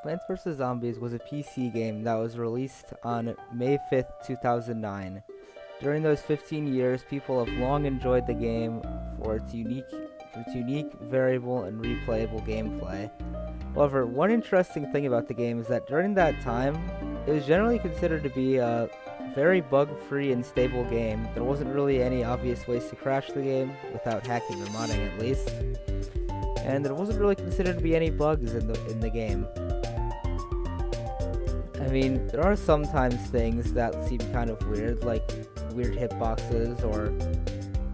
Plants vs. Zombies was a PC game that was released on May 5th, 2009. During those 15 years, people have long enjoyed the game for its unique, variable, and replayable gameplay. However, one interesting thing about the game is that during that time, it was generally considered to be a very bug-free and stable game. There wasn't really any obvious ways to crash the game, without hacking or modding at least. And there wasn't really considered to be any bugs in the game. I mean, there are sometimes things that seem kind of weird, like weird hitboxes or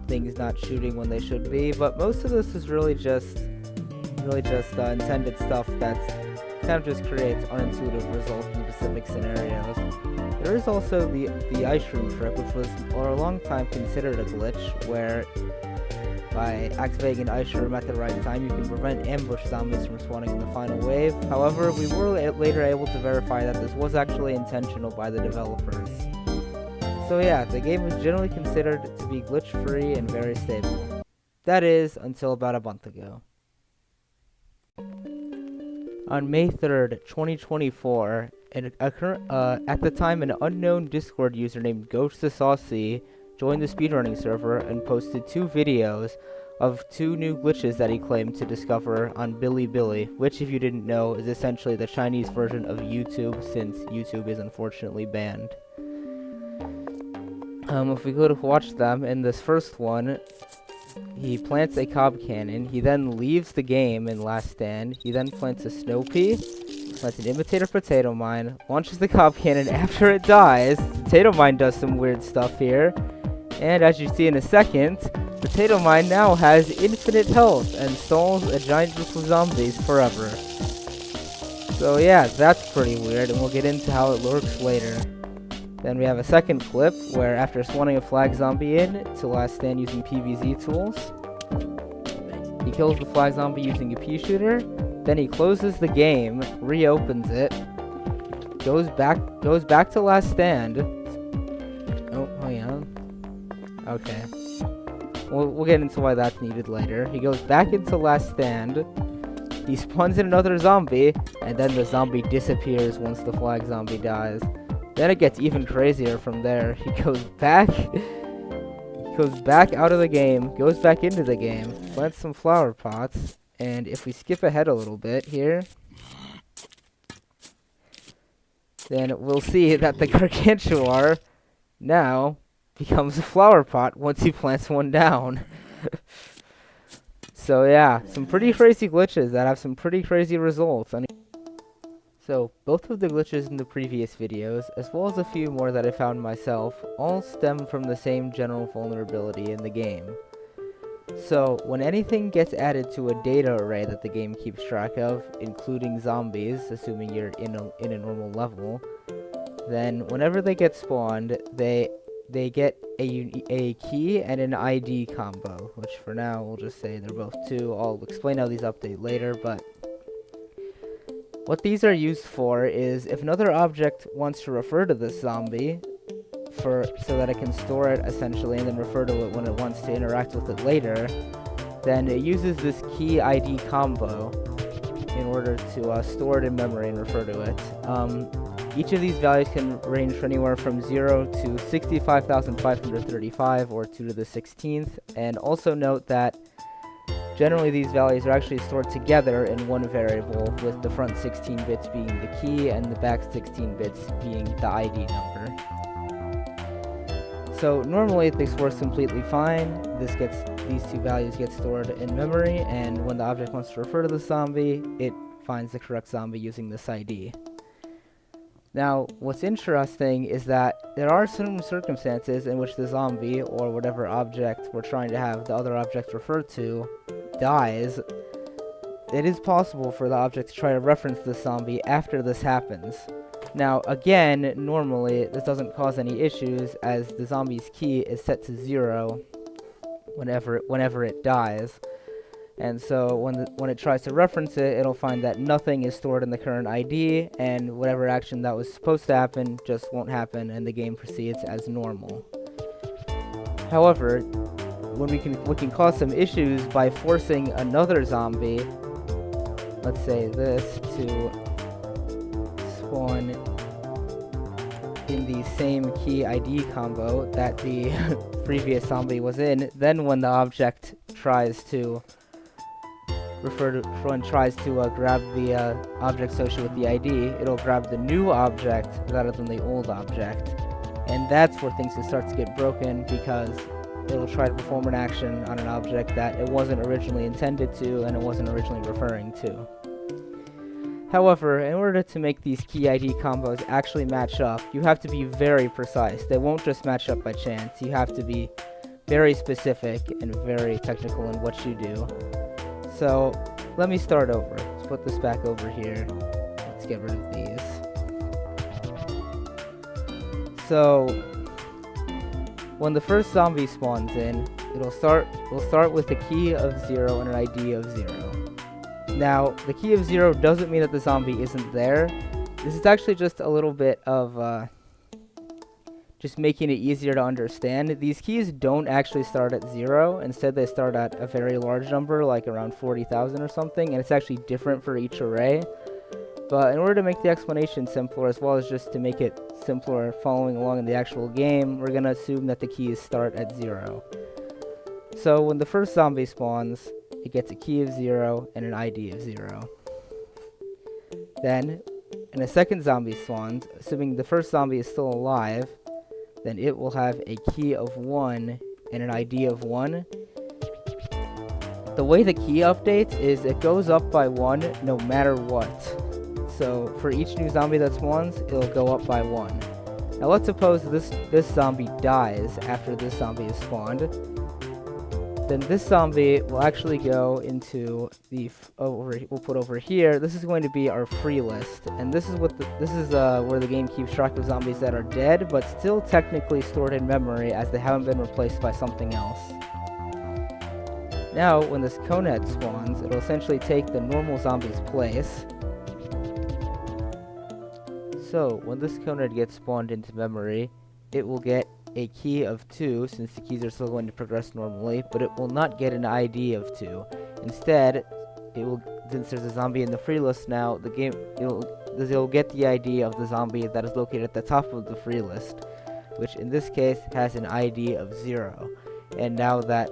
things not shooting when they should be, but most of this is really just intended stuff that's kind of just creates unintuitive results in specific scenarios. There is also the ice room trick, which was for a long time considered a glitch, where by activating an ice room at the right time, you can prevent ambush zombies from spawning in the final wave. However, we were later able to verify that this was actually intentional by the developers. So yeah, the game was generally considered to be glitch-free and very stable. That is, until about a month ago. On May 3rd, 2024, at the time an unknown Discord user named GhostTheSaucy joined the speedrunning server and posted 2 videos of 2 new glitches that he claimed to discover on Bilibili, which, if you didn't know, is essentially the Chinese version of YouTube, since YouTube is unfortunately banned. If we go to watch them, in this first one, he plants a cob cannon, he then leaves the game in Last Stand, he then plants a snow pea, plants an imitator potato mine, launches the cob cannon. After it dies, potato mine does some weird stuff here, and as you see in a second, potato mine now has infinite health and stalls a giant group of zombies forever. So yeah, that's pretty weird, and we'll get into how it works later. Then we have a second clip where, after spawning a flag zombie in to Last Stand using PvZ tools, he kills the flag zombie using a pea shooter. Then he closes the game, reopens it, goes back to Last Stand. Oh, hang on. Okay. We'll get into why that's needed later. He goes back into Last Stand. He spawns in another zombie, and then the zombie disappears once the flag zombie dies. Then it gets even crazier from there. He goes back out of the game, goes back into the game, plants some flower pots, and if we skip ahead a little bit here, then we'll see that the gargantuar now becomes a flower pot once he plants one down. So yeah, some pretty crazy glitches that have some pretty crazy results. So, both of the glitches in the previous videos, as well as a few more that I found myself, all stem from the same general vulnerability in the game. So, when anything gets added to a data array that the game keeps track of, including zombies, assuming you're in a normal level, then whenever they get spawned, they get a key and an ID combo, which for now we'll just say they're both 2. I'll explain how these update later, but what these are used for is if another object wants to refer to this zombie so that it can store it essentially and then refer to it when it wants to interact with it later, then it uses this key ID combo in order to store it in memory and refer to it. Each of these values can range from anywhere from 0 to 65,535 or 2 to the 16th, and also note that generally these values are actually stored together in one variable, with the front 16 bits being the key and the back 16 bits being the ID number. So normally this works completely fine. These 2 values get stored in memory, and when the object wants to refer to the zombie, it finds the correct zombie using this ID. Now, what's interesting is that there are certain circumstances in which the zombie, or whatever object we're trying to have the other object referred to, dies. It is possible for the object to try to reference the zombie after this happens. Now, again, normally this doesn't cause any issues, as the zombie's key is set to 0 whenever it dies. And so when it tries to reference it, it'll find that nothing is stored in the current ID, and whatever action that was supposed to happen just won't happen, and the game proceeds as normal. However, when we can cause some issues by forcing another zombie, let's say this, to spawn in the same key ID combo that the previous zombie was in. Then when the object tries to grab the object associated with the ID, it'll grab the new object rather than the old object. And that's where things start to get broken, because it'll try to perform an action on an object that it wasn't originally intended to and it wasn't originally referring to. However, in order to make these key ID combos actually match up, you have to be very precise. They won't just match up by chance. You have to be very specific and very technical in what you do. So, let me start over. Let's put this back over here. Let's get rid of these. So, when the first zombie spawns in, we'll start with a key of 0 and an ID of 0. Now, the key of 0 doesn't mean that the zombie isn't there. This is actually just a little bit of just making it easier to understand. These keys don't actually start at 0. Instead, they start at a very large number, like around 40,000 or something, and it's actually different for each array. But in order to make the explanation simpler, as well as just to make it simpler following along in the actual game, we're going to assume that the keys start at 0. So when the first zombie spawns, it gets a key of 0 and an ID of 0. Then, when a second zombie spawns, assuming the first zombie is still alive, then it will have a key of 1 and an ID of 1. The way the key updates is it goes up by 1 no matter what. So for each new zombie that spawns, it'll go up by 1. Now let's suppose this zombie dies after this zombie is spawned. Then this zombie will actually go into the we'll put over here. This is going to be our free list, and this is where the game keeps track of zombies that are dead but still technically stored in memory, as they haven't been replaced by something else. Now, when this conehead spawns, it'll essentially take the normal zombie's place. So when this conehead gets spawned into memory, it will get a key of 2, since the keys are still going to progress normally, but it will not get an ID of 2. Instead, since there's a zombie in the free list now, it'll get the ID of the zombie that is located at the top of the free list, which in this case has an ID of 0. And now that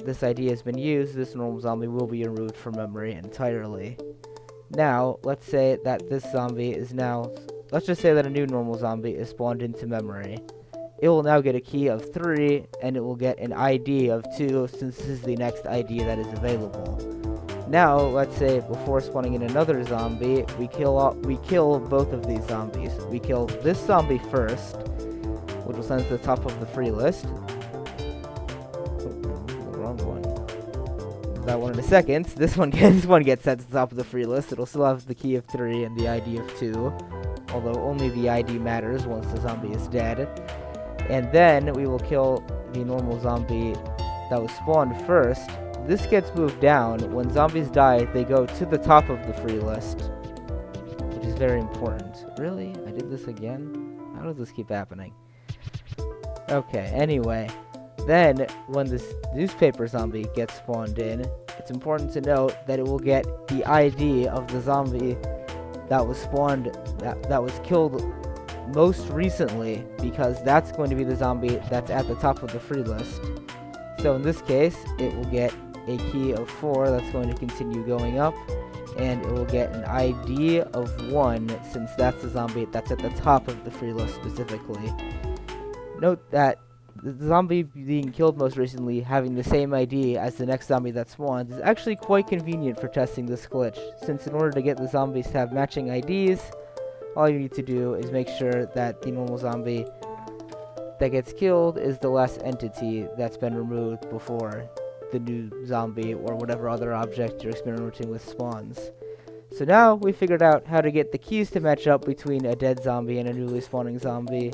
this ID has been used, this normal zombie will be removed from memory entirely. Now, let's say that let's just say that a new normal zombie is spawned into memory. It will now get a key of 3, and it will get an ID of 2, since this is the next ID that is available. Now, let's say before spawning in another zombie, we kill both of these zombies. We kill this zombie first, which will send to the top of the free list. Wrong one. That one in a second. This one gets sent to the top of the free list. It'll still have the key of 3 and the ID of 2, although only the ID matters once the zombie is dead. And then we will kill the normal zombie that was spawned first. This gets moved down. When zombies die, they go to the top of the free list, which is very important. Really? I did this again? How does this keep happening? Okay, anyway. Then, when this newspaper zombie gets spawned in, it's important to note that it will get the ID of the zombie that was spawned, that was killed most recently, because that's going to be the zombie that's at the top of the free list. So in this case, it will get a key of 4 that's going to continue going up, and it will get an ID of 1, since that's the zombie that's at the top of the free list specifically. Note that the zombie being killed most recently having the same ID as the next zombie that spawns is actually quite convenient for testing this glitch, since in order to get the zombies to have matching IDs, all you need to do is make sure that the normal zombie that gets killed is the last entity that's been removed before the new zombie or whatever other object you're experimenting with spawns. So now we figured out how to get the keys to match up between a dead zombie and a newly spawning zombie.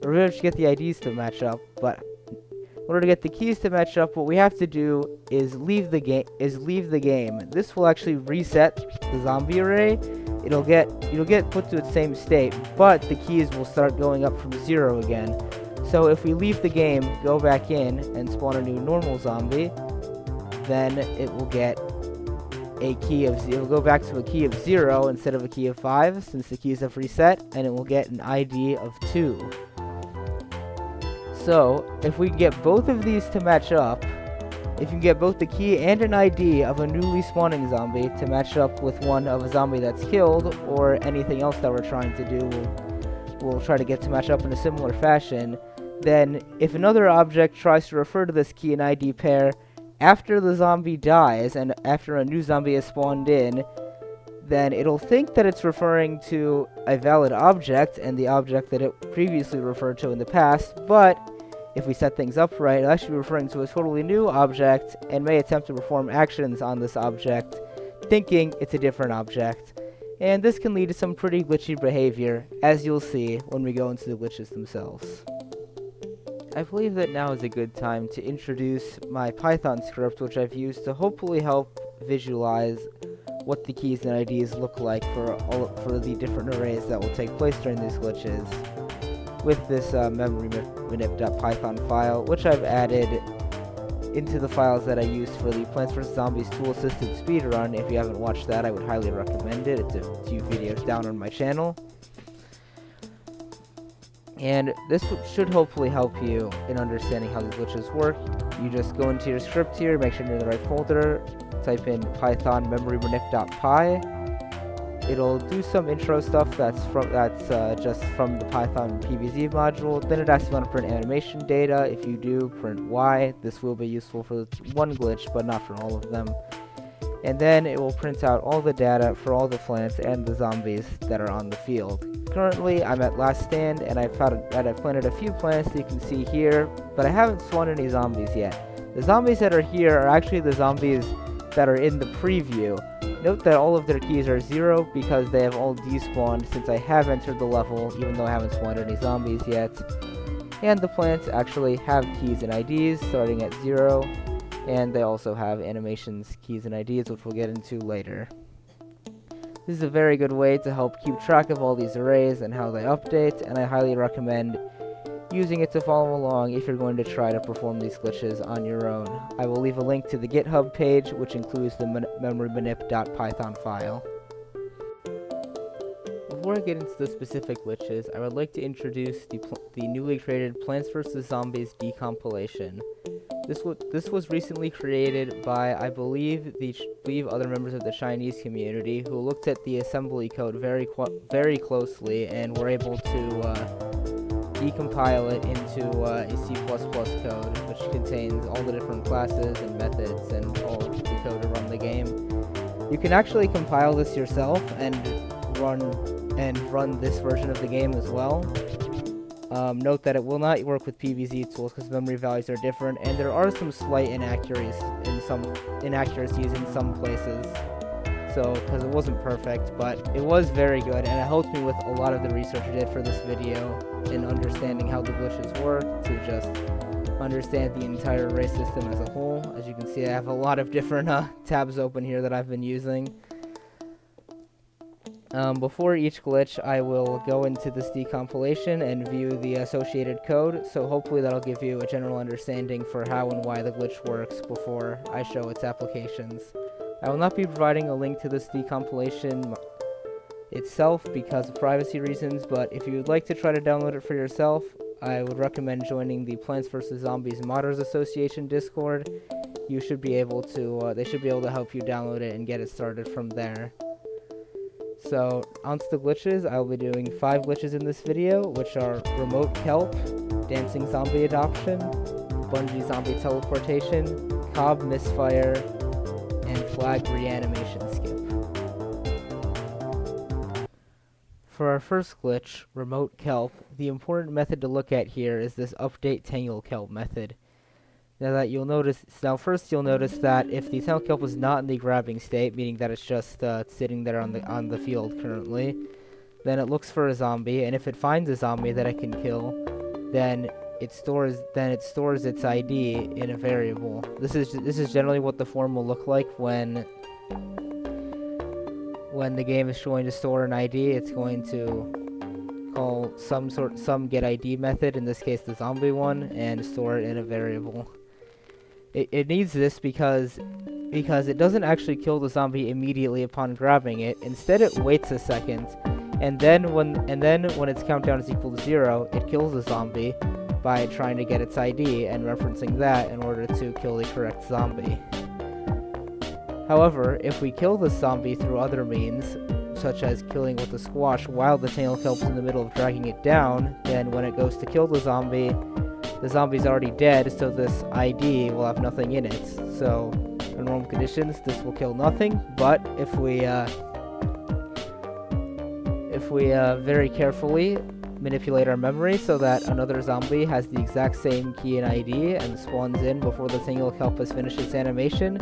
Or we have to get the IDs to match up, but in order to get the keys to match up, what we have to do is leave the game. This will actually reset the zombie array. It'll get put to its same state, but the keys will start going up from 0 again. So if we leave the game, go back in, and spawn a new normal zombie, then it will get a key of it'll go back to a key of 0 instead of a key of 5 since the keys have reset, and it will get an ID of 2. So if we get both of these to match up, if you can get both the key and an ID of a newly spawning zombie to match up with one of a zombie that's killed, or anything else that we're trying to do, we'll try to get to match up in a similar fashion, then if another object tries to refer to this key and ID pair after the zombie dies and after a new zombie is spawned in, then it'll think that it's referring to a valid object and the object that it previously referred to in the past, but if we set things up right, it'll actually be referring to a totally new object and may attempt to perform actions on this object, thinking it's a different object. And this can lead to some pretty glitchy behavior, as you'll see when we go into the glitches themselves. I believe that now is a good time to introduce my Python script, which I've used to hopefully help visualize what the keys and IDs look like for the different arrays that will take place during these glitches, with this memory manip.python file, which I've added into the files that I used for the Plants vs. Zombies tool-assisted speedrun. If you haven't watched that, I would highly recommend it. It's a few videos down on my channel. And this should hopefully help you in understanding how these glitches work. You just go into your script here, make sure you're in the right folder, type in python memory manip.py. It'll do some intro stuff that's just from the Python PVZ module. Then it asks if you want to print animation data. If you do, print Y. This will be useful for one glitch, but not for all of them. And then it will print out all the data for all the plants and the zombies that are on the field. Currently, I'm at last stand, and I've planted a few plants that you can see here, but I haven't spawned any zombies yet. The zombies that are here are actually the zombies that are in the preview. Note that all of their keys are 0 because they have all despawned since I have entered the level, even though I haven't spawned any zombies yet. And the plants actually have keys and IDs starting at 0, and they also have animations, keys, and IDs, which we'll get into later. This is a very good way to help keep track of all these arrays and how they update, and I highly recommend using it to follow along if you're going to try to perform these glitches on your own. I will leave a link to the GitHub page, which includes the memorymanip.python file. Before I get into the specific glitches, I would like to introduce the newly created Plants vs. Zombies decompilation. This was recently created by, I believe, other members of the Chinese community who looked at the assembly code very closely and were able to decompile it into a C++ code, which contains all the different classes and methods and all of the code to run the game. You can actually compile this yourself and run this version of the game as well. Note that it will not work with PVZ tools because memory values are different, and there are some slight inaccuracies in some places. So, because it wasn't perfect, but it was very good, and it helped me with a lot of the research I did for this video in understanding how the glitches work, to just understand the entire array system as a whole. As you can see, I have a lot of different tabs open here that I've been using. Before each glitch, I will go into this decompilation and view the associated code, so hopefully that'll give you a general understanding for how and why the glitch works before I show its applications. I will not be providing a link to this decompilation itself because of privacy reasons, but if you would like to try to download it for yourself, I would recommend joining the Plants vs. Zombies Modders Association Discord. You should be able to, they should be able to help you download it and get it started from there. So, onto the glitches. I will be doing 5 glitches in this video, which are Remote Kelp, Dancing Zombie Adoption, Bungee Zombie Teleportation, Cob Misfire, and Flag Reanimation Skip. For our first glitch, Remote Kelp, the important method to look at here is this update Tangle Kelp method. First you'll notice that if the Tangle Kelp is not in the grabbing state, meaning that it's just sitting there on the field currently, then it looks for a zombie, and if it finds a zombie that it can kill, then it stores its ID in a variable. This is generally what the form will look like when the game is going to store an ID. It's going to call some get ID method, in this case the zombie one, and store it in a variable. It needs this because because it doesn't actually kill the zombie immediately upon grabbing it. Instead, it waits a second, and then when its countdown is equal to 0, it kills the zombie by trying to get its ID and referencing that in order to kill the correct zombie. However, if we kill the zombie through other means, such as killing with a squash while the tail kelp's in the middle of dragging it down, then when it goes to kill the zombie's already dead, so this ID will have nothing in it. So, in normal conditions, this will kill nothing, but if we very carefully manipulate our memory so that another zombie has the exact same key and ID and spawns in before the single kelp has finished its animation,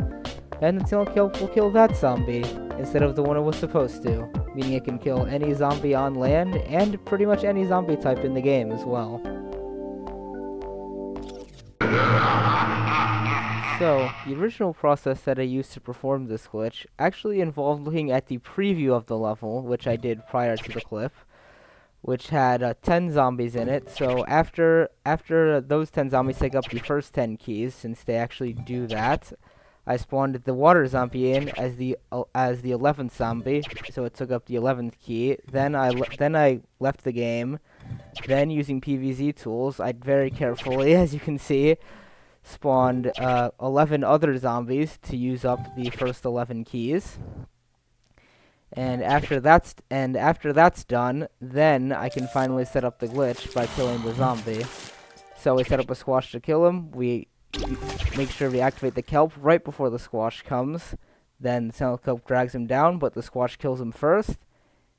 then the single kelp will kill that zombie instead of the one it was supposed to, meaning it can kill any zombie on land and pretty much any zombie type in the game as well. So, the original process that I used to perform this glitch actually involved looking at the preview of the level, which I did prior to the clip, which had 10 zombies in it. So after those 10 zombies take up the first 10 keys, since they actually do that, I spawned the water zombie in as the 11th zombie, so it took up the 11th key. Then I left the game. Then using PVZ tools, I very carefully, as you can see, spawned 11 other zombies to use up the first 11 keys. And after that's done, then I can finally set up the glitch by killing the zombie. So we set up a squash to kill him. We make sure we activate the kelp right before the squash comes. Then the kelp drags him down, but the squash kills him first.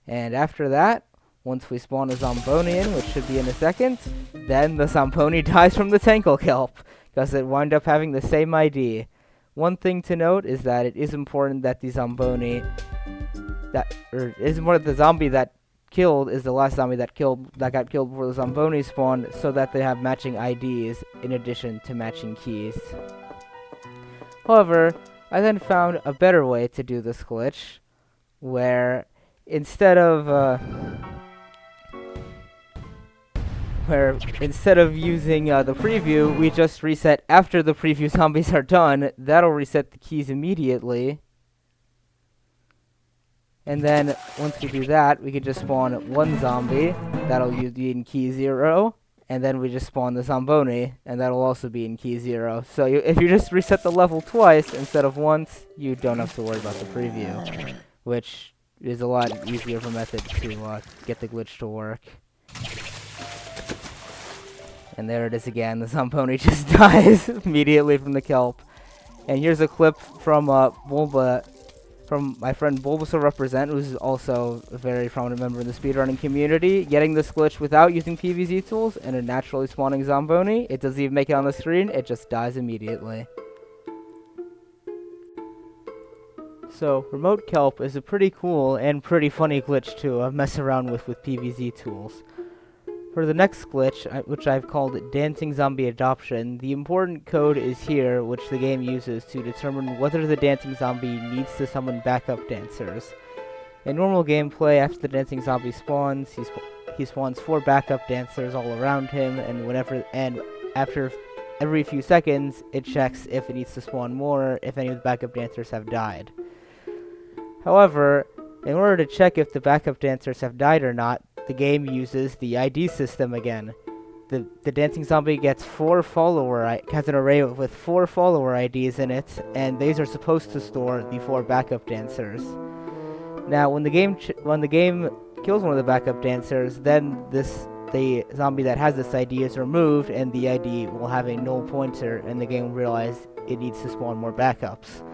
And after that, once we spawn a zomboni in, which should be in a second, then the zomboni dies from the tankle kelp, because it wind up having the same ID. One thing to note is that it is important that the zomboni the zombie that killed is the last zombie that got killed before the zomboni spawned, so that they have matching IDs in addition to matching keys. However, I then found a better way to do this glitch, where instead of using the preview, we just reset after the preview zombies are done. That'll reset the keys immediately. And then, once we do that, we can just spawn one zombie. That'll be in key 0. And then we just spawn the zomboni, and that'll also be in key 0. So if you just reset the level twice instead of once, you don't have to worry about the preview, which is a lot easier of a method to get the glitch to work. And there it is again, the zomboni just dies immediately from the kelp. And here's a clip from from my friend Bulbasaur Represent, who's also a very prominent member in the speedrunning community, getting this glitch without using PVZ tools and a naturally spawning zomboni. It doesn't even make it on the screen, it just dies immediately. So, Remote Kelp is a pretty cool and pretty funny glitch to mess around with PVZ tools. For the next glitch, which I've called Dancing Zombie Adoption, the important code is here, which the game uses to determine whether the dancing zombie needs to summon backup dancers. In normal gameplay, after the dancing zombie spawns, he spawns 4 backup dancers all around him, and after every few seconds, it checks if it needs to spawn more, if any of the backup dancers have died. However, in order to check if the backup dancers have died or not, the game uses the ID system again. The dancing zombie gets has an array with 4 follower IDs in it, and these are supposed to store the 4 backup dancers. Now, when the game kills one of the backup dancers, then the zombie that has this ID is removed, and the ID will have a null pointer, and the game will realize it needs to spawn more backups.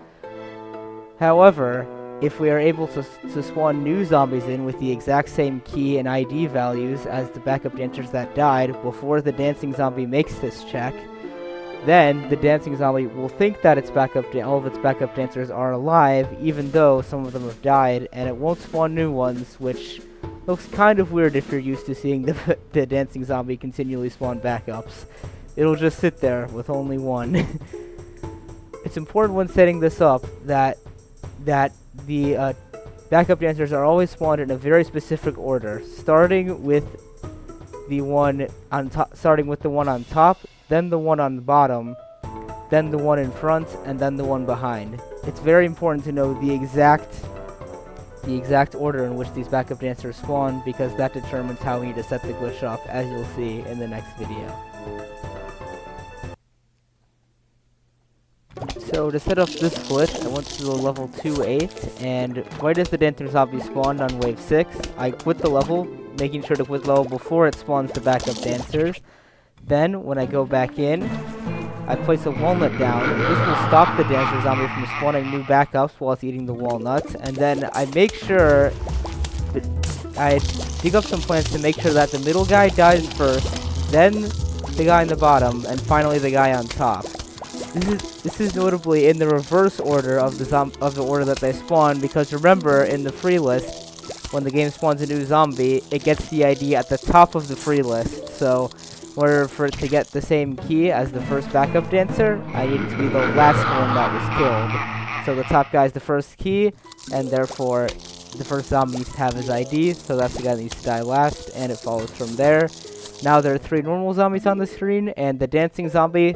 However, if we are able to spawn new zombies in with the exact same key and ID values as the backup dancers that died before the dancing zombie makes this check, then the dancing zombie will think that all of its backup dancers are alive, even though some of them have died, and it won't spawn new ones, which looks kind of weird if you're used to seeing the dancing zombie continually spawn backups. It'll just sit there with only one. It's important when setting this up that the backup dancers are always spawned in a very specific order, starting with the one on top, then the one on the bottom, then the one in front, and then the one behind. It's very important to know the exact order in which these backup dancers spawn, because that determines how we need to set the glitch up, as you'll see in the next video. So to set up this glitch, I went to the level 2-8, and right as the dancing zombie spawned on wave 6, I quit the level, making sure to quit level before it spawns the backup dancers. Then, when I go back in, I place a walnut down. This will stop the dancer zombie from spawning new backups while it's eating the walnuts. And then I make sure that I dig up some plants to make sure that the middle guy dies first, then the guy in the bottom, and finally the guy on top. This is notably in the reverse order of the order that they spawn, because remember, in the free list, when the game spawns a new zombie, it gets the ID at the top of the free list. So in order for it to get the same key as the first backup dancer, I need it to be the last one that was killed. So the top guy is the first key, and therefore the first zombie needs to have his ID, so that's the guy that needs to die last, and it follows from there. Now there are 3 normal zombies on the screen, and the dancing zombie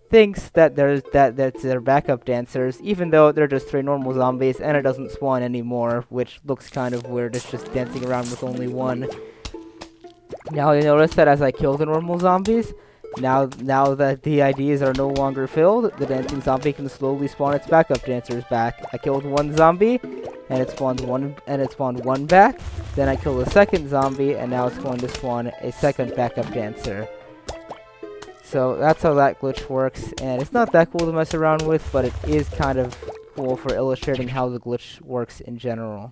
thinks that that's their backup dancers, even though they're just 3 normal zombies, and it doesn't spawn anymore, which looks kind of weird. It's just dancing around with only one. Now you notice that as I kill the normal zombies, now that the IDs are no longer filled, the dancing zombie can slowly spawn its backup dancers back. I killed one zombie, and it spawned one back. Then I killed a second zombie, and now it's going to spawn a second backup dancer. So that's how that glitch works, and it's not that cool to mess around with, but it is kind of cool for illustrating how the glitch works in general.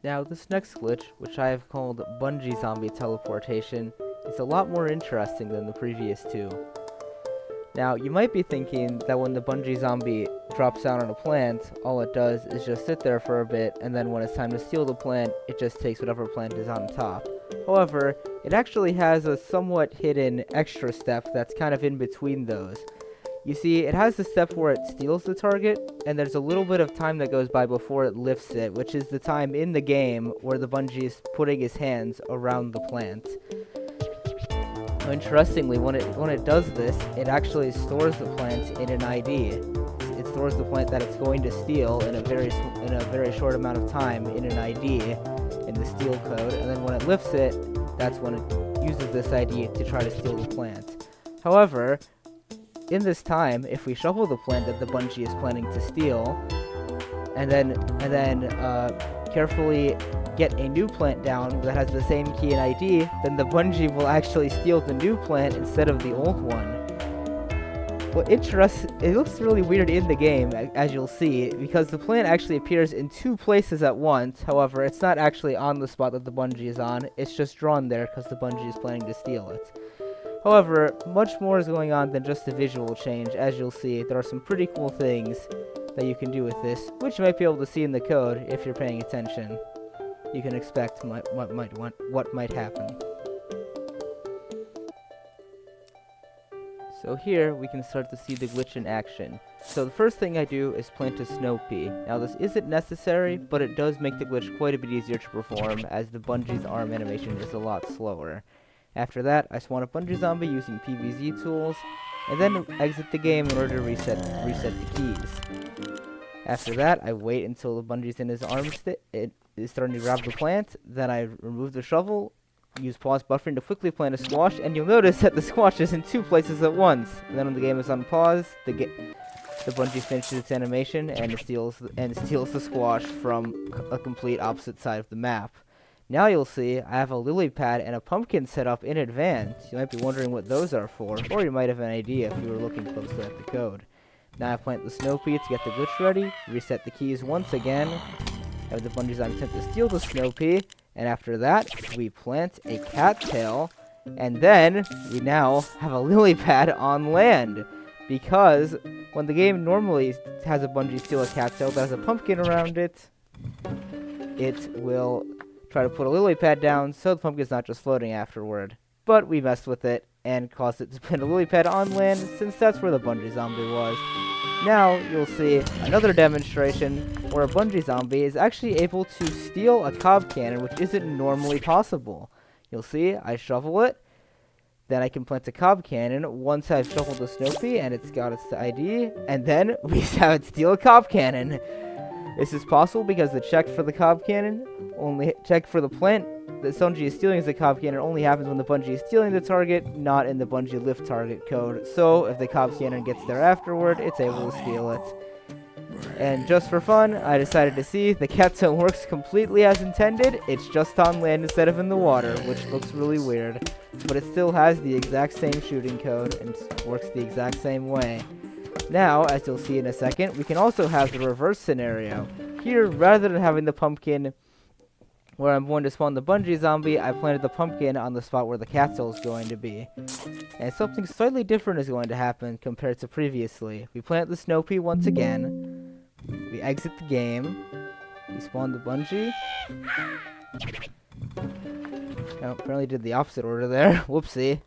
Now, this next glitch, which I have called Bungee Zombie Teleportation, is a lot more interesting than the previous 2. Now, you might be thinking that when the Bungee Zombie drops down on a plant, all it does is just sit there for a bit, and then when it's time to steal the plant, it just takes whatever plant is on top. However, it actually has a somewhat hidden extra step that's kind of in between those. You see, it has the step where it steals the target, and there's a little bit of time that goes by before it lifts it, which is the time in the game where the Bungee is putting his hands around the plant. Interestingly, when it does this, it actually stores the plant in an ID. It stores the plant that it's going to steal in a very short amount of time in an ID in the steal code, and then when it lifts it, that's when it uses this ID to try to steal the plant. However, in this time, if we shuffle the plant that the Bungee is planning to steal, and then carefully get a new plant down that has the same key and ID, then the Bungee will actually steal the new plant instead of the old one. Well, it looks really weird in the game, as you'll see, because the plant actually appears in 2 places at once. However, it's not actually on the spot that the Bungee is on, it's just drawn there because the Bungee is planning to steal it. However, much more is going on than just a visual change. As you'll see, there are some pretty cool things that you can do with this, which you might be able to see in the code if you're paying attention. You can expect what might happen. So here, we can start to see the glitch in action. So the first thing I do is plant a snow pea. Now this isn't necessary, but it does make the glitch quite a bit easier to perform, as the Bungee's arm animation is a lot slower. After that, I spawn a Bungee zombie using PvZ tools, and then exit the game in order to reset the keys. After that, I wait until the Bungee's in his arm it is starting to grab the plant, then I remove the shovel, use pause buffering to quickly plant a squash, and you'll notice that the squash is in 2 places at once. And then when the game is on pause, the Bungee finishes its animation and steals the squash from a complete opposite side of the map. Now you'll see I have a lily pad and a pumpkin set up in advance. You might be wondering what those are for, or you might have an idea if you were looking closely at the code. Now I plant the snow pea to get the glitch ready, reset the keys once again, have the Bungee's attempt to steal the snow pea, and after that, we plant a cattail, and then we now have a lily pad on land. Because when the game normally has a Bungee steal a cattail that has a pumpkin around it, it will try to put a lily pad down so the pumpkin's not just floating afterward. But we messed with it and caused it to put a lily pad on land, since that's where the Bungee zombie was. Now you'll see another demonstration where a Bungee zombie is actually able to steal a cob cannon, which isn't normally possible. You'll see I shovel it, Then I can plant a Cob Cannon once I've shuffled the Snow Pea and it's got its ID, and then we have it steal a Cob Cannon. This is possible because the check for the Cob Cannon, check for the plant that Bungee is stealing as a Cob Cannon only happens when the Bungee is stealing the target, not in the Bungee lift target code. So if the Cob Cannon gets there afterward, it's able to steal it. And just for fun, I decided to see the cattail works completely as intended. It's just on land instead of in the water, which looks really weird. But it still has the exact same shooting code and works the exact same way. Now, as you'll see in a second, we can also have the reverse scenario. Here, rather than having the pumpkin where I'm going to spawn the Bungee zombie, I planted the pumpkin on the spot where the cattail is going to be. And something slightly different is going to happen compared to previously. We plant the Snow Pea once again. We exit the game. We spawn the Bungee. Oh, apparently did the opposite order there. Whoopsie.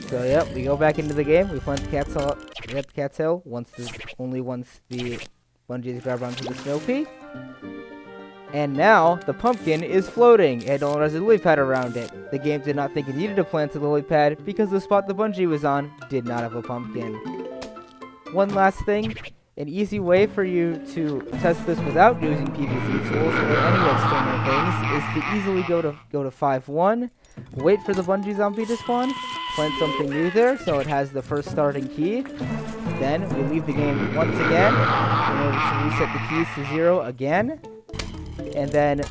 So yep, we go back into the game. We plant the cattail. We get the cattail only once the Bungee is grabbed onto the Snow Pea. And now the pumpkin is floating. It only has a lily pad around it. The game did not think it needed to plant a lily pad because the spot the Bungee was on did not have a pumpkin. One last thing. An easy way for you to test this without using PvZ tools or any external things is to easily go to 5-1, wait for the Bungee zombie to spawn, plant something new there so it has the first starting key. Then we leave the game once again in order to reset the keys to 0 again. And then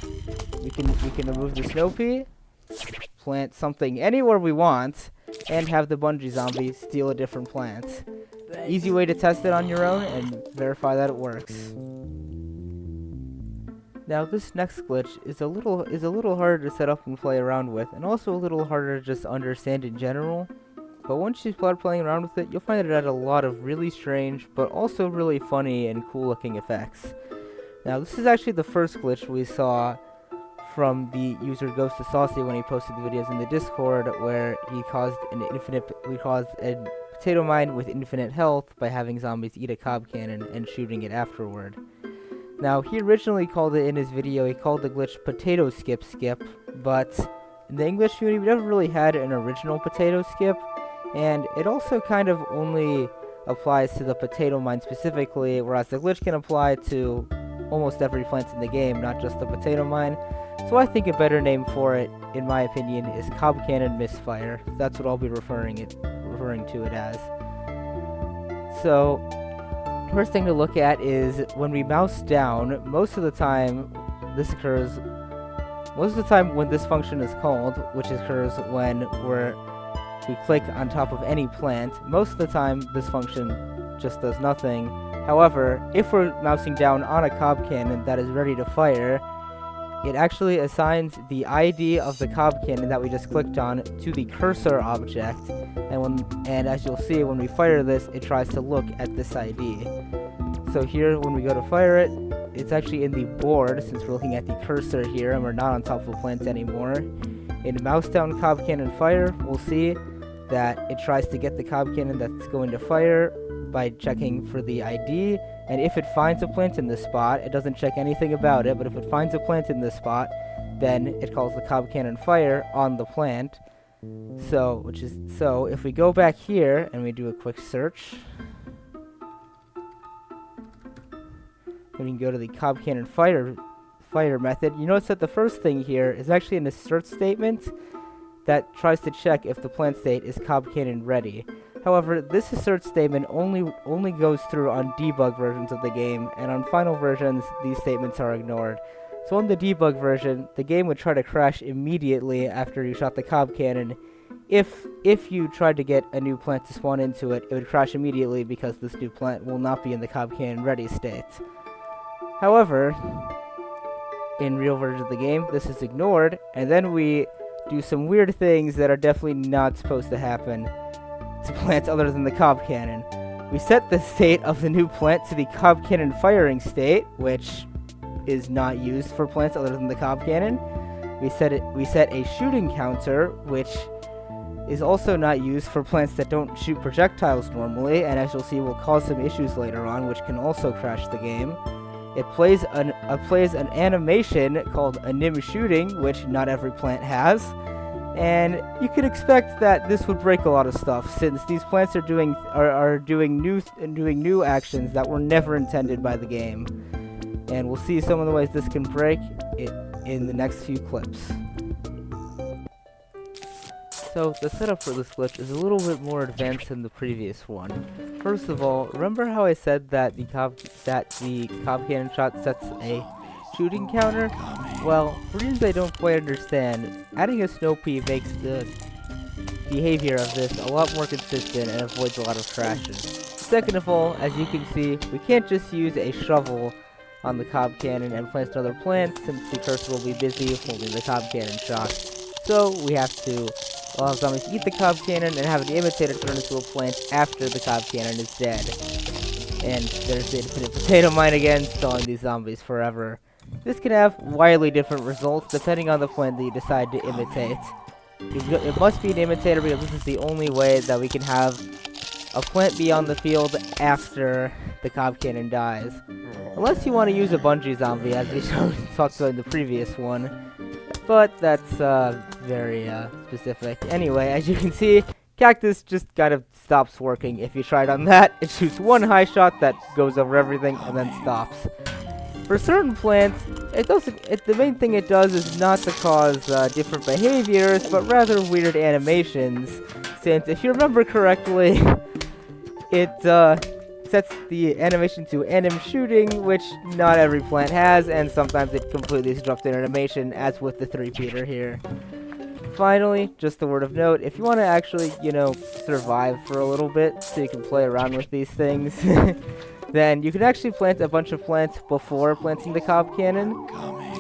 we can remove the Snow Pea, plant something anywhere we want, and have the Bungee zombie steal a different plant. Easy way to test it on your own and verify that it works. Now this next glitch is a little harder to set up and play around with, and also a little harder to just understand in general. But once you start playing around with it, you'll find that it has a lot of really strange, but also really funny and cool looking effects. Now this is actually the first glitch we saw from the user Ghost of Saucy when he posted the videos in the Discord, where he caused a potato mine with infinite health by having zombies eat a Cob Cannon and shooting it afterward. Now he originally called it in his video, he called the glitch Potato Skip Skip, but in the English community we never really had an original potato skip, and it also kind of only applies to the potato mine specifically, whereas the glitch can apply to almost every plant in the game, not just the potato mine. So I think a better name for it, in my opinion, is Cob Cannon Misfire. That's what I'll be referring to it as. So, first thing to look at is when we mouse down, most of the time when this function is called, which occurs when we click on top of any plant, most of the time this function just does nothing. However, if we're mousing down on a Cob Cannon that is ready to fire, it actually assigns the ID of the Cob Cannon that we just clicked on to the cursor object, and as you'll see, when we fire this, it tries to look at this ID. So here, when we go to fire it, it's actually in the board, since we're looking at the cursor here, and we're not on top of a plant anymore. In mouse down Cob Cannon fire, we'll see that it tries to get the Cob Cannon that's going to fire by checking for the ID, and if it finds a plant in this spot, it doesn't check anything about it, but if it finds a plant in this spot, then it calls the Cob Cannon fire on the plant. So if we go back here and we do a quick search, we can go to the Cob Cannon fire method. You notice that the first thing here is actually an assert statement that tries to check if the plant state is Cob Cannon ready. However, this assert statement only goes through on debug versions of the game, and on final versions, these statements are ignored. So on the debug version, the game would try to crash immediately after you shot the Cob Cannon. If you tried to get a new plant to spawn into it, it would crash immediately because this new plant will not be in the Cob Cannon ready state. However, in real versions of the game, this is ignored, and then we do some weird things that are definitely not supposed to happen to plants other than the Cob Cannon. We set the state of the new plant to the Cob Cannon firing state, which is not used for plants other than the Cob Cannon. We set a shooting counter, which is also not used for plants that don't shoot projectiles normally, and as you'll see will cause some issues later on, which can also crash the game. It plays an animation called anim shooting, which not every plant has. And you could expect that this would break a lot of stuff, since these plants are doing new actions that were never intended by the game. And we'll see some of the ways this can break it in the next few clips. So the setup for this glitch is a little bit more advanced than the previous one. First of all, remember how I said that the Cob cannon shot sets a shooting counter? Well, for reasons I don't quite understand, adding a snow pea makes the behavior of this a lot more consistent and avoids a lot of crashes. Second of all, as you can see, we can't just use a shovel on the Cob cannon and plant another plant, since the cursor will be busy holding the Cob cannon shot. So we have to allow zombies to eat the Cob cannon and have the imitator turn into a plant after the Cob cannon is dead. And there's the infinite potato mine again, stalling these zombies forever. This can have wildly different results depending on the plant that you decide to imitate. It must be an imitator because this is the only way that we can have a plant be on the field after the Cob cannon dies. Unless you want to use a Bungee zombie, as we talked about in the previous one. But that's very specific. Anyway, as you can see, Cactus just kind of stops working. If you try it on that, it shoots one high shot that goes over everything and then stops. For certain plants, the main thing it does is not to cause different behaviors, but rather weird animations. Since, if you remember correctly, it sets the animation to anim shooting, which not every plant has, and sometimes it completely disrupts the animation, as with the 3-peater here. Finally, just a word of note, if you want to actually, survive for a little bit, so you can play around with these things, then you can actually plant a bunch of plants before planting the Cob cannon.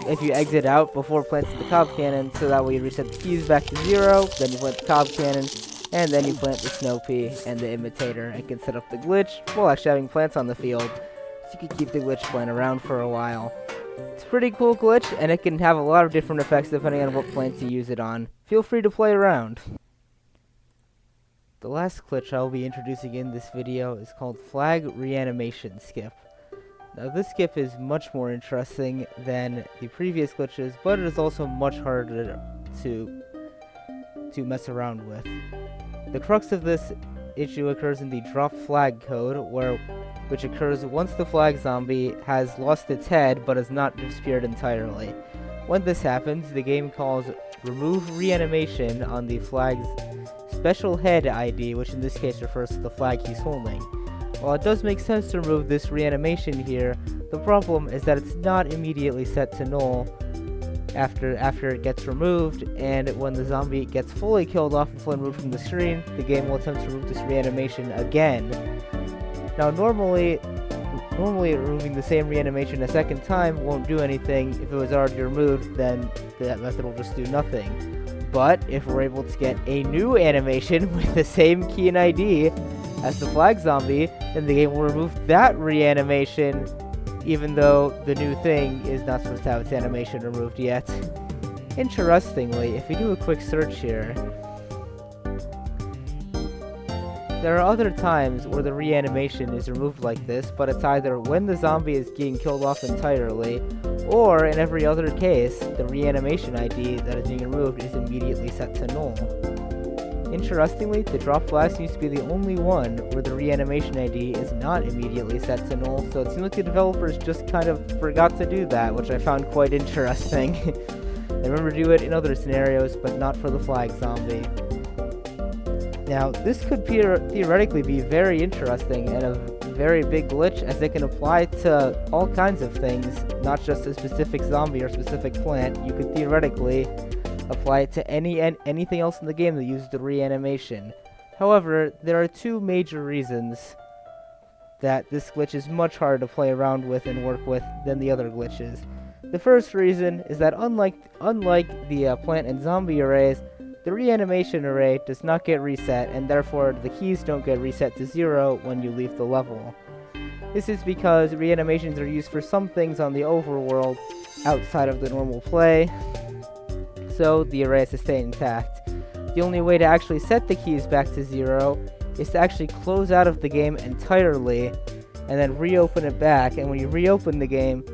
If you exit out before planting the Cob cannon, so that way you reset the keys back to 0, then you plant the Cob cannon, and then you plant the snow pea and the imitator and can set up the glitch while actually having plants on the field, so you can keep the glitch plant around for a while. It's a pretty cool glitch, and it can have a lot of different effects depending on what plants you use it on. Feel free to play around. The last glitch I will be introducing in this video is called Flag Reanimation Skip. Now this skip is much more interesting than the previous glitches, but it is also much harder to mess around with. The crux of this issue occurs in the drop flag code, which occurs once the flag zombie has lost its head but has not disappeared entirely. When this happens, the game calls remove reanimation on the flag's special head ID, which in this case refers to the flag he's holding. While it does make sense to remove this reanimation here, the problem is that it's not immediately set to null after it gets removed, and when the zombie gets fully killed off and fully removed from the screen, the game will attempt to remove this reanimation again. Now normally removing the same reanimation a second time won't do anything. If it was already removed, then that method will just do nothing. But if we're able to get a new animation with the same key and ID as the flag zombie, then the game will remove that reanimation, even though the new thing is not supposed to have its animation removed yet. Interestingly, if we do a quick search here, there are other times where the reanimation is removed like this, but it's either when the zombie is getting killed off entirely, or in every other case, the reanimation ID that is being removed is immediately set to null. Interestingly, the drop flag seems to be the only one where the reanimation ID is not immediately set to null, so it seems like the developers just kind of forgot to do that, which I found quite interesting. They remember to do it in other scenarios, but not for the flag zombie. Now, this could theoretically be very interesting and a very big glitch, as it can apply to all kinds of things, not just a specific zombie or specific plant. You could theoretically apply it to anything else in the game that uses the reanimation. However, there are two major reasons that this glitch is much harder to play around with and work with than the other glitches. The first reason is that unlike the plant and zombie arrays, the reanimation array does not get reset, and therefore the keys don't get reset to 0 when you leave the level. This is because reanimations are used for some things on the overworld outside of the normal play, so the array has to stay intact. The only way to actually set the keys back to 0 is to actually close out of the game entirely, and then reopen it back, and when you reopen the game,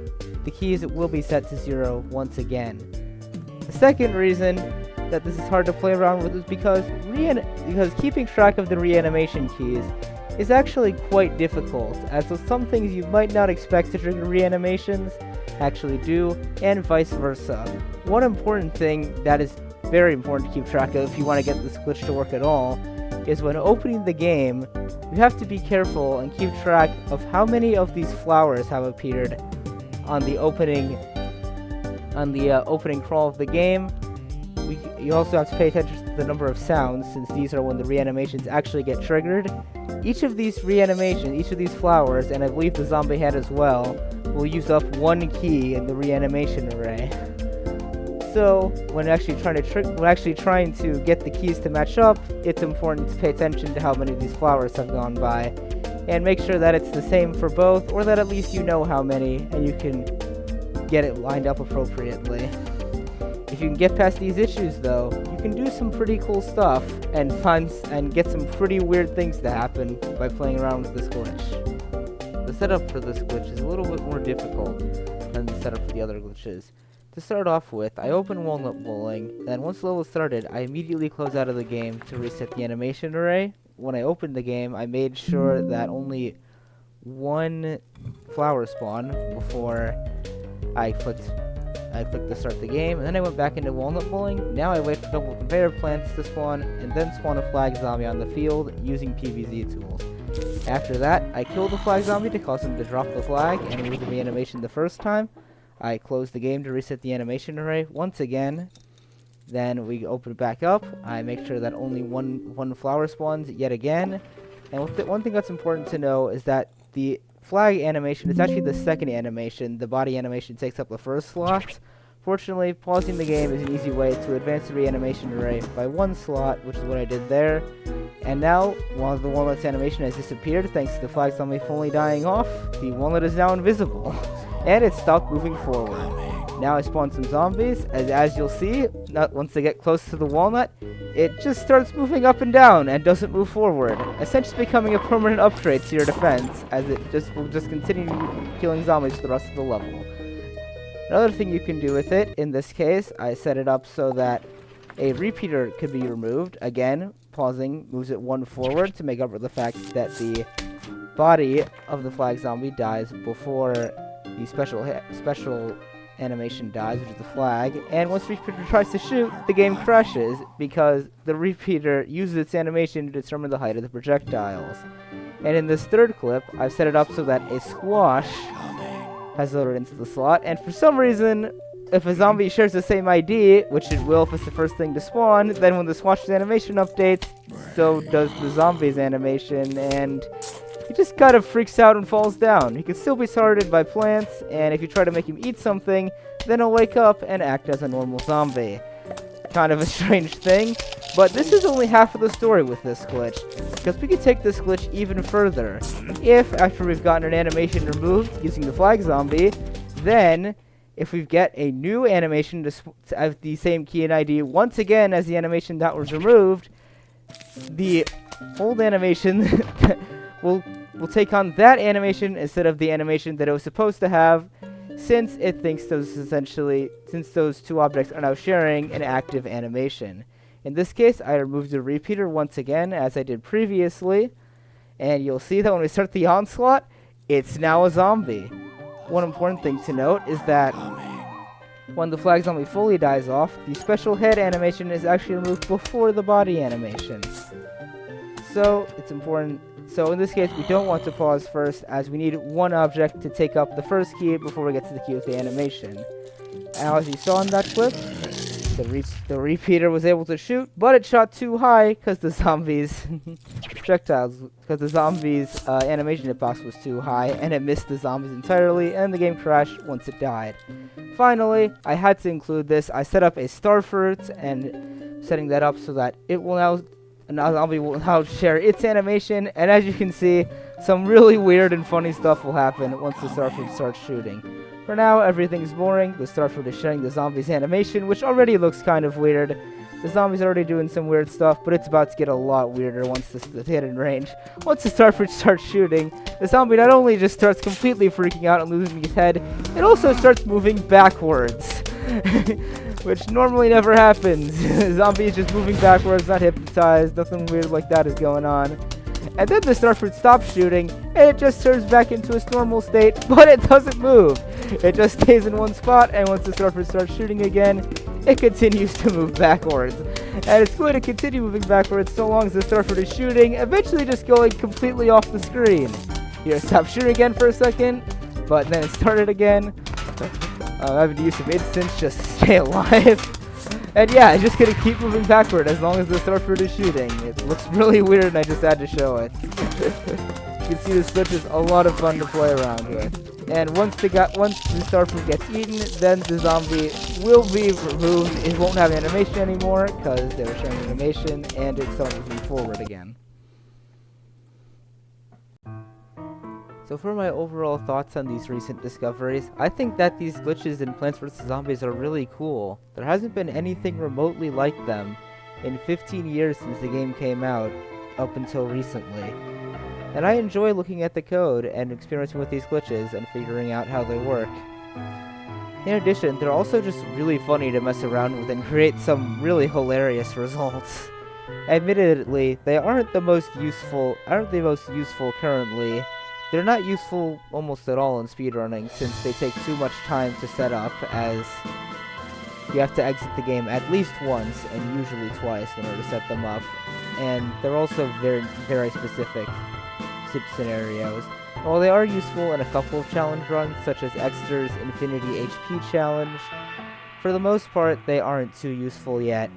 the keys will be set to 0 once again. The second reason that this is hard to play around with is because keeping track of the reanimation keys is actually quite difficult, as some things you might not expect to trigger reanimations actually do, and vice versa. One important thing that is very important to keep track of if you want to get this glitch to work at all is when opening the game, you have to be careful and keep track of how many of these flowers have appeared on the opening crawl of the game. You also have to pay attention to the number of sounds, since these are when the reanimations actually get triggered. Each of these flowers, and I believe the zombie head as well, will use up one key in the reanimation array. So, when actually trying to get the keys to match up, it's important to pay attention to how many of these flowers have gone by, and make sure that it's the same for both, or that at least you know how many, and you can get it lined up appropriately. If you can get past these issues, though, you can do some pretty cool stuff and get some pretty weird things to happen by playing around with this glitch. The setup for this glitch is a little bit more difficult than the setup for the other glitches. To start off with, I open Walnut Bowling, then once the level started, I immediately close out of the game to reset the animation array. When I opened the game, I made sure that only one flower spawned before I clicked to start the game, and then I went back into Walnut Bowling. Now I wait for double conveyor plants to spawn, and then spawn a flag zombie on the field using PvZ tools. After that, I kill the flag zombie to cause him to drop the flag and remove the reanimation the first time. I close the game to reset the animation array once again. Then we open it back up. I make sure that only one flower spawns yet again. And one thing that's important to know is that the flag animation is actually the second animation. The body animation takes up the first slot. Fortunately, pausing the game is an easy way to advance the reanimation array by one slot, which is what I did there. And now, while the walnut's animation has disappeared thanks to the flag zombie fully dying off, the walnut is now invisible, and it stopped moving forward. Now I spawn some zombies, and as you'll see, once they get close to the walnut, it just starts moving up and down and doesn't move forward, essentially becoming a permanent upgrade to your defense, as it will just continue killing zombies for the rest of the level. Another thing you can do with it, in this case, I set it up so that a repeater could be removed. Again, pausing moves it one forward to make up for the fact that the body of the flag zombie dies before the special animation dies, which is the flag, and once the repeater tries to shoot, the game crashes because the repeater uses its animation to determine the height of the projectiles. And in this third clip, I've set it up so that a squash has loaded into the slot, and for some reason, if a zombie shares the same ID, which it will if it's the first thing to spawn, then when the squash's animation updates, so does the zombie's animation, and he just kind of freaks out and falls down. He can still be surrounded by plants, and if you try to make him eat something, then he'll wake up and act as a normal zombie. Kind of a strange thing, but this is only half of the story with this glitch, because we can take this glitch even further. If, after we've gotten an animation removed using the flag zombie, then if we get a new animation to have the same key and ID once again as the animation that was removed, the old animation will take on that animation instead of the animation that it was supposed to have, since it thinks those two objects are now sharing an active animation. In this case, I removed the repeater once again, as I did previously, and you'll see that when we start the onslaught, it's now a zombie. One important thing to note is that when the flag zombie fully dies off, the special head animation is actually removed before the body animation. So, it's important. So in this case, we don't want to pause first, as we need one object to take up the first key before we get to the key with the animation. Now, as you saw in that clip, the repeater was able to shoot, but it shot too high because the zombies' animation hitbox was too high, and it missed the zombies entirely, and the game crashed once it died. Finally, I had to include this. I set up a starfruit, and setting that up so that it will now. And now zombie will now share its animation, and as you can see, some really weird and funny stuff will happen once the starfruit starts shooting. For now, everything's boring. The starfruit is sharing the zombie's animation, which already looks kind of weird. The zombie's already doing some weird stuff, but it's about to get a lot weirder once they hit in range. Once the starfruit starts shooting, the zombie not only just starts completely freaking out and losing his head, it also starts moving backwards. which normally never happens. Zombie is just moving backwards, not hypnotized, nothing weird like that is going on. And then the starfruit stops shooting, and it just turns back into its normal state, but it doesn't move. It just stays in one spot, and once the starfruit starts shooting again, it continues to move backwards. And it's going to continue moving backwards so long as the starfruit is shooting, eventually just going completely off the screen. Here, stop shooting again for a second, but then it started again. I'm having to use some instants just to stay alive. And yeah, it's just gonna keep moving backward as long as the starfruit is shooting. It looks really weird and I just had to show it. You can see this glitch is a lot of fun to play around with. And once the starfruit gets eaten, then the zombie will be removed. It won't have animation anymore because they were showing animation and it's starting moving forward again. So for my overall thoughts on these recent discoveries, I think that these glitches in Plants vs. Zombies are really cool. There hasn't been anything remotely like them in 15 years since the game came out, up until recently. And I enjoy looking at the code and experimenting with these glitches and figuring out how they work. In addition, they're also just really funny to mess around with and create some really hilarious results. Admittedly, they aren't the most useful currently. They're not useful almost at all in speedrunning since they take too much time to set up, as you have to exit the game at least once and usually twice in order to set them up. And they're also very specific scenarios. While they are useful in a couple of challenge runs, such as Exeter's Infinity HP Challenge, for the most part they aren't too useful yet.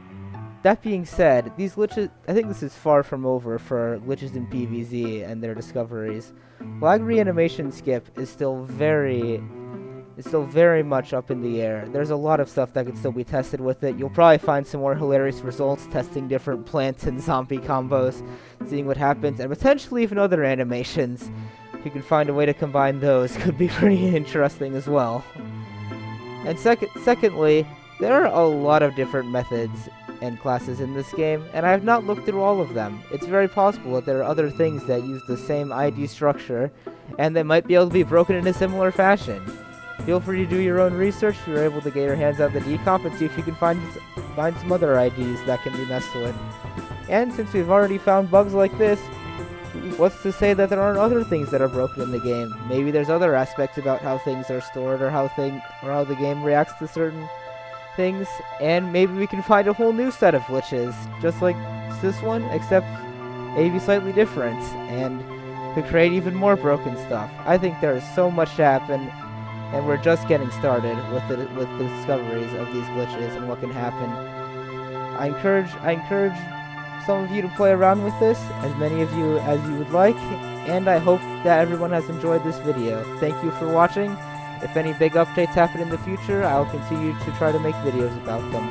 That being said, these glitches, I think this is far from over for glitches in PvZ and their discoveries. Lag reanimation skip is still very much up in the air. There's a lot of stuff that can still be tested with it. You'll probably find some more hilarious results testing different plant and zombie combos, seeing what happens, and potentially even other animations. If you can find a way to combine those, could be pretty interesting as well. And secondly, there are a lot of different methods and classes in this game, and I have not looked through all of them. It's very possible that there are other things that use the same ID structure, and they might be able to be broken in a similar fashion. Feel free to do your own research if you're able to get your hands on the Decomp and see if you can find some other IDs that can be messed with. And since we've already found bugs like this, what's to say that there aren't other things that are broken in the game? Maybe there's other aspects about how things are stored or how the game reacts to certain things, and maybe we can find a whole new set of glitches, just like this one, except maybe slightly different, and could create even more broken stuff. I think there is so much to happen, and we're just getting started with the discoveries of these glitches and what can happen. I encourage some of you to play around with this, as many of you as you would like, and I hope that everyone has enjoyed this video. Thank you for watching. If any big updates happen in the future, I'll continue to try to make videos about them.